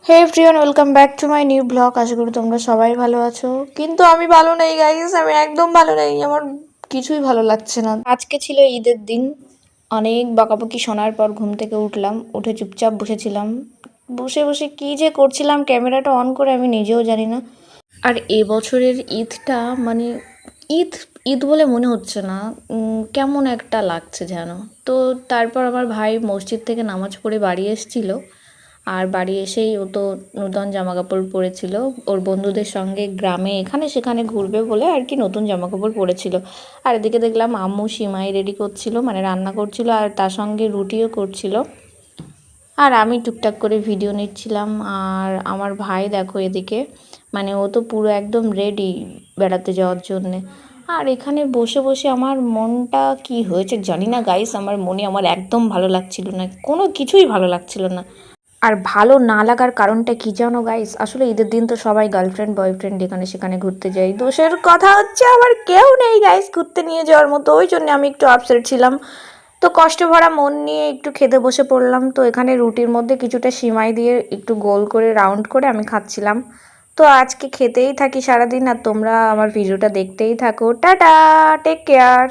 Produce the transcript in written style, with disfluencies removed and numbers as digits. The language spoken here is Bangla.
Hey everyone, welcome back to my new blog. আশা করি তোমরা সবাই ভালো আছো, কিন্তু আমি ভালো নেই গাইস। আমি একদম ভালো নেই, আমার কিছুই ভালো লাগছে না। আজকে ছিল ঈদের দিন। অনেক বকাবকি শোনার পর ঘুম থেকে উঠলাম, উঠে চুপচাপ বসেছিলাম। বসে বসে কী যে করছিলাম, ক্যামেরাটা অন করে আমি নিজেও জানি না। আর এবছরের ঈদটা মানে ঈদ ঈদ বলে মনে হচ্ছে না, কেমন একটা লাগছে যেন। তো তারপর আমার ভাই মসজিদ থেকে নামাজ পড়ে বাড়ি এসেছিল। আর বাড়ি এসেই ও তো নূতন জামাকাপড় পরেছিল, ওর বন্ধুদের সঙ্গে গ্রামে এখানে সেখানে ঘুরবে বলে আর কি নতুন জামাকাপড় পরেছিল। আর এদিকে দেখলাম আম্মু সিমাই রেডি করছিল, মানে রান্না করছিল, আর তার সঙ্গে রুটিও করছিল। আর আমি টুকটাক করে ভিডিও নিচ্ছিলাম। আর আমার ভাই দেখো এদিকে, মানে ও তো পুরো একদম রেডি বেড়াতে যাওয়ার জন্যে। আর এখানে বসে বসে আমার মনটা কি হয়েছে জানি না গাইস, আমার একদম ভালো লাগছিল না, কোনো কিছুই ভালো লাগছিল না। আর ভালো না লাগার কারণটা কি জানো গাইস, আসলে ঈদের দিন তো সবাই গার্লফ্রেন্ড বয়ফ্রেন্ড এখানে সেখানে ঘুরতে যাই। দোষের কথা হচ্ছে আমার কেউ নেই গাইস ঘুরতে নিয়ে যাওয়ার মতো, ওই জন্য আমি একটু আপসেট ছিলাম। তো কষ্ট ভরা মন নিয়ে একটু খেতে বসে পড়লাম। তো এখানে রুটির মধ্যে কিছুটা সিমাই দিয়ে একটু গোল করে রাউন্ড করে আমি খাচ্ছিলাম। তো আজকে খেতেই থাকি সারাদিন, আর তোমরা আমার ভিডিওটা দেখতেই থাকো। Tata, take care.